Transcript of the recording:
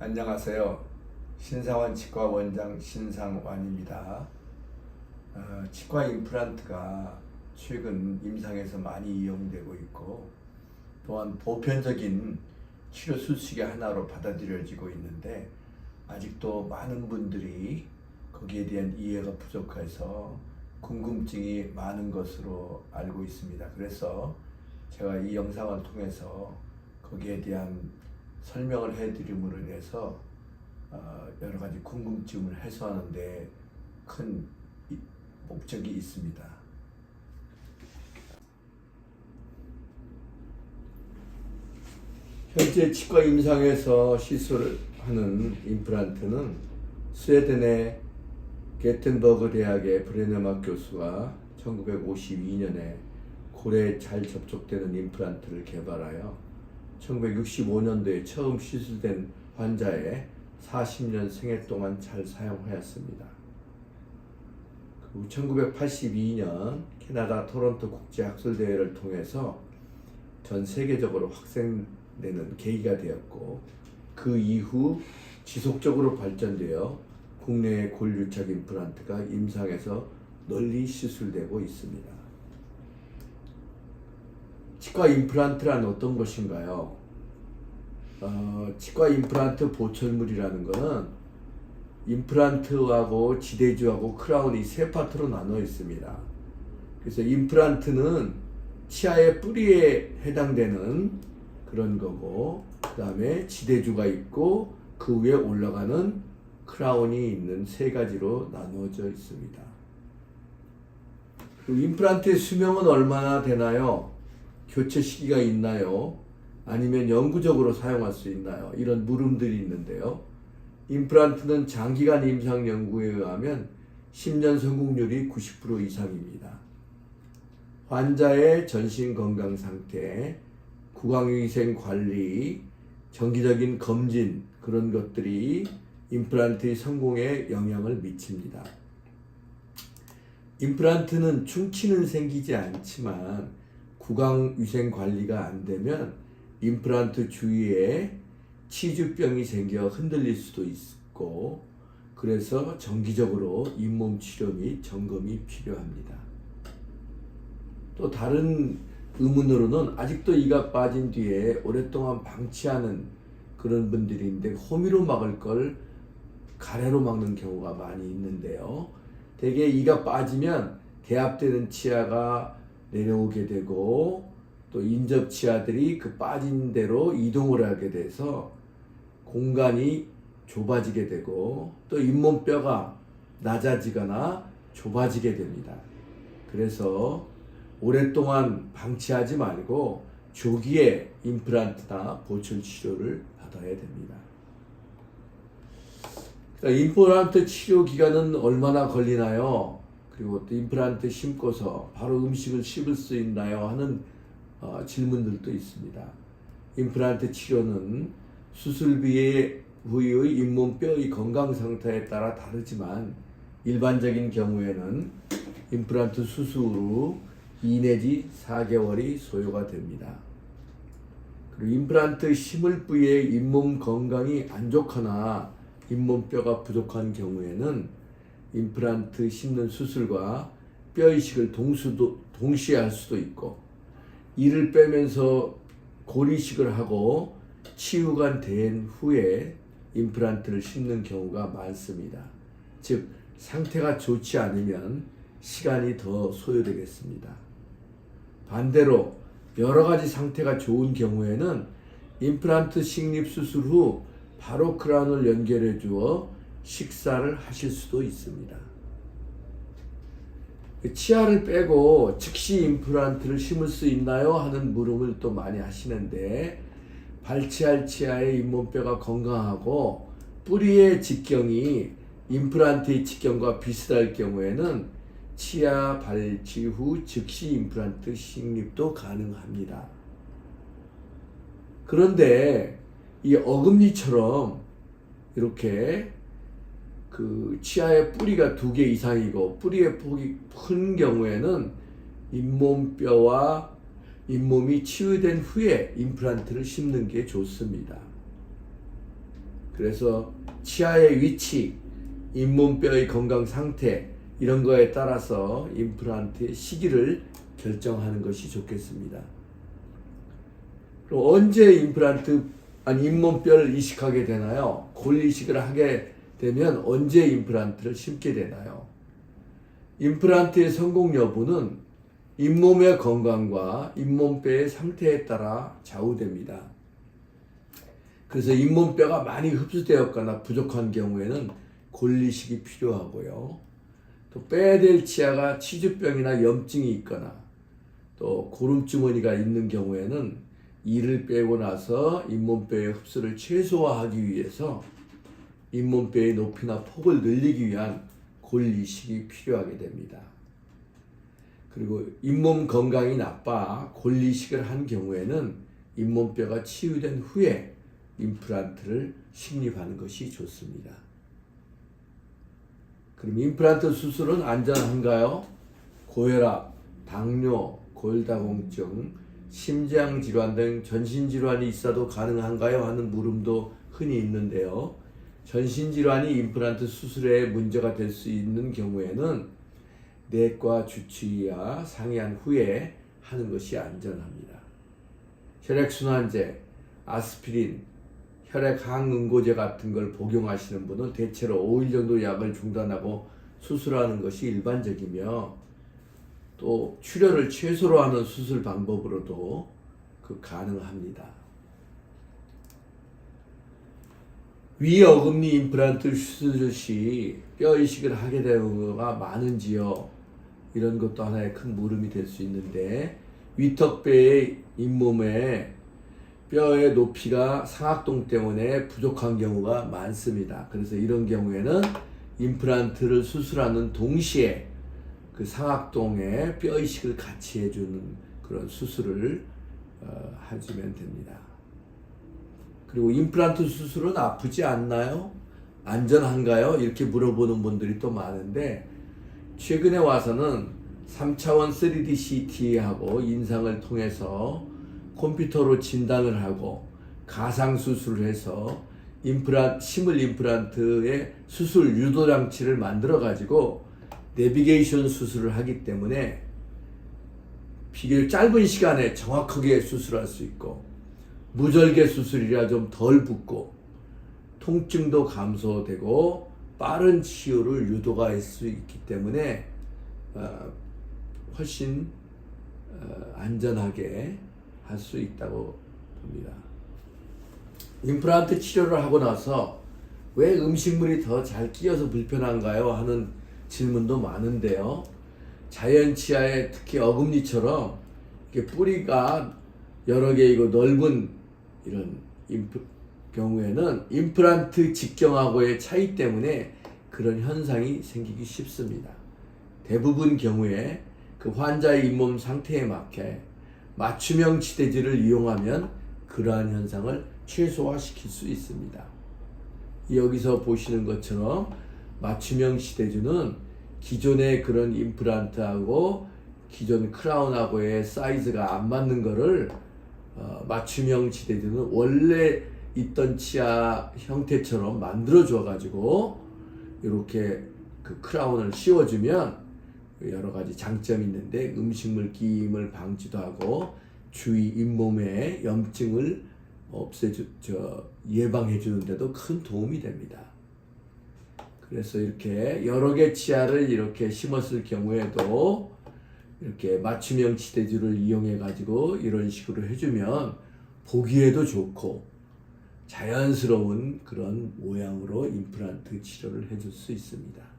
안녕하세요. 신상원 치과 원장 신상완입니다. 치과 임플란트가 최근 임상에서 많이 이용되고 있고 또한 보편적인 치료 수식의 하나로 받아들여지고 있는데 아직도 많은 분들이 거기에 대한 이해가 부족해서 궁금증이 많은 것으로 알고 있습니다. 그래서 제가 이 영상을 통해서 거기에 대한 설명을 해드림으로 인해서 여러 가지 궁금증을 해소하는 데 큰 목적이 있습니다. 현재 치과 임상에서 시술하는 임플란트는 스웨덴의 게텐버그 대학의 브레네막 교수가 1952년에 고래에 잘 접촉되는 임플란트를 개발하여 1965년도에 처음 시술된 환자의 40년 생애 동안 잘 사용하였습니다. 그리고 1982년 캐나다 토론토 국제학술대회를 통해서 전 세계적으로 확산되는 계기가 되었고 그 이후 지속적으로 발전되어 국내의 골유착 임플란트가 임상에서 널리 시술되고 있습니다. 치과 임플란트란 어떤 것인가요? 치과 임플란트 보철물이라는 것은 임플란트하고 지대주하고 크라운이 세 파트로 나눠 있습니다. 그래서 임플란트는 치아의 뿌리에 해당되는 그런 거고 그 다음에 지대주가 있고 그 위에 올라가는 크라운이 있는 세 가지로 나누어져 있습니다. 그리고 임플란트의 수명은 얼마나 되나요? 교체 시기가 있나요? 아니면 영구적으로 사용할 수 있나요? 이런 물음들이 있는데요. 임플란트는 장기간 임상 연구에 의하면 10년 성공률이 90% 이상입니다. 환자의 전신 건강 상태, 구강위생 관리, 정기적인 검진 그런 것들이 임플란트의 성공에 영향을 미칩니다. 임플란트는 충치는 생기지 않지만 구강위생 관리가 안 되면 임플란트 주위에 치주병이 생겨 흔들릴 수도 있고 그래서 정기적으로 잇몸 치료 및 점검이 필요합니다. 또 다른 의문으로는 아직도 이가 빠진 뒤에 오랫동안 방치하는 그런 분들이 있는데 호미로 막을 걸 가래로 막는 경우가 많이 있는데요. 대개 이가 빠지면 개압되는 치아가 내려오게 되고 또 인접 치아들이 그 빠진 대로 이동을 하게 돼서 공간이 좁아지게 되고 또 잇몸뼈가 낮아지거나 좁아지게 됩니다. 그래서 오랫동안 방치하지 말고 조기에 임플란트나 보철 치료를 받아야 됩니다. 임플란트 치료 기간은 얼마나 걸리나요? 그리고 또 임플란트 심고서 바로 음식을 씹을 수 있나요? 하는 질문들도 있습니다. 임플란트 치료는 수술 후의 잇몸뼈의 건강 상태에 따라 다르지만 일반적인 경우에는 임플란트 수술 후 2 내지 4개월이 소요가 됩니다. 그리고 임플란트 심을 부위의 잇몸 건강이 안 좋거나 잇몸뼈가 부족한 경우에는 임플란트 심는 수술과 뼈 이식을 동시에 할 수도 있고 이를 빼면서 골이식을 하고 치유가 된 후에 임플란트를 심는 경우가 많습니다. 즉 상태가 좋지 않으면 시간이 더 소요되겠습니다. 반대로 여러 가지 상태가 좋은 경우에는 임플란트 식립 수술 후 바로 크라운을 연결해 주어 식사를 하실 수도 있습니다. 치아를 빼고 즉시 임플란트를 심을 수 있나요? 하는 물음을 또 많이 하시는데 발치할 치아의 잇몸뼈가 건강하고 뿌리의 직경이 임플란트의 직경과 비슷할 경우에는 치아 발치 후 즉시 임플란트 식립도 가능합니다. 그런데 이 어금니처럼 이렇게 그 치아의 뿌리가 2개 이상이고 뿌리의 폭이 큰 경우에는 잇몸뼈와 잇몸이 치유된 후에 임플란트를 심는 게 좋습니다. 그래서 치아의 위치, 잇몸뼈의 건강 상태 이런 거에 따라서 임플란트의 시기를 결정하는 것이 좋겠습니다. 그럼 언제 잇몸뼈를 이식하게 되나요? 골 이식을 하게 되면 언제 임플란트를 심게 되나요? 임플란트의 성공 여부는 잇몸의 건강과 잇몸뼈의 상태에 따라 좌우됩니다. 그래서 잇몸뼈가 많이 흡수되었거나 부족한 경우에는 골 이식이 필요하고요. 또 빼야 될 치아가 치주병이나 염증이 있거나 또 고름주머니가 있는 경우에는 이를 빼고 나서 잇몸뼈의 흡수를 최소화하기 위해서 잇몸뼈의 높이나 폭을 늘리기 위한 골 이식이 필요하게 됩니다. 그리고 잇몸 건강이 나빠 골 이식을 한 경우에는 잇몸뼈가 치유된 후에 임플란트를 식립하는 것이 좋습니다. 그럼 임플란트 수술은 안전한가요? 고혈압, 당뇨, 골다공증, 심장질환 등 전신질환이 있어도 가능한가요? 하는 물음도 흔히 있는데요. 전신질환이 임플란트 수술에 문제가 될 수 있는 경우에는 내과 주치의와 상의한 후에 하는 것이 안전합니다. 혈액순환제, 아스피린, 혈액 항응고제 같은 걸 복용하시는 분은 대체로 5일 정도 약을 중단하고 수술하는 것이 일반적이며 또 출혈을 최소로 하는 수술 방법으로도 가능합니다. 위어금니 임플란트 수술 시 뼈 이식을 하게 되는 경우가 많은지요? 이런 것도 하나의 큰 물음이 될 수 있는데 위턱뼈의 잇몸에 뼈의 높이가 상악동 때문에 부족한 경우가 많습니다. 그래서 이런 경우에는 임플란트를 수술하는 동시에 그 상악동에 뼈 이식을 같이 해주는 그런 수술을 해주면 됩니다. 그리고 임플란트 수술은 아프지 않나요? 안전한가요? 이렇게 물어보는 분들이 또 많은데 최근에 와서는 3차원 3D CT하고 인상을 통해서 컴퓨터로 진단을 하고 가상 수술을 해서 심을 임플란트의 수술 유도 장치를 만들어 가지고 내비게이션 수술을 하기 때문에 비교적 짧은 시간에 정확하게 수술할 수 있고 무절개 수술이라 좀 덜 붓고 통증도 감소되고 빠른 치유를 유도할 수 있기 때문에 훨씬 안전하게 할 수 있다고 봅니다. 임플란트 치료를 하고 나서 왜 음식물이 더 잘 끼어서 불편한가요? 하는 질문도 많은데요. 자연 치아에 특히 어금니처럼 이렇게 뿌리가 여러 개이고 넓은 이런 경우에는 임플란트 직경하고의 차이 때문에 그런 현상이 생기기 쉽습니다. 대부분 경우에 그 환자의 잇몸 상태에 맞게 맞춤형 치대질을 이용하면 그러한 현상을 최소화시킬 수 있습니다. 여기서 보시는 것처럼 맞춤형 치대주는 기존의 그런 임플란트하고 기존 크라운하고의 사이즈가 안 맞는 거를 맞춤형 치대주는 원래 있던 치아 형태처럼 만들어 줘 가지고 이렇게 그 크라운을 씌워주면 여러 가지 장점이 있는데 음식물 끼임을 방지도 하고 주위 잇몸의 염증을 예방해 주는데도 큰 도움이 됩니다. 그래서 이렇게 여러 개 치아를 이렇게 심었을 경우에도 이렇게 맞춤형 치대주를 이용해 가지고 이런 식으로 해주면 보기에도 좋고 자연스러운 그런 모양으로 임플란트 치료를 해줄 수 있습니다.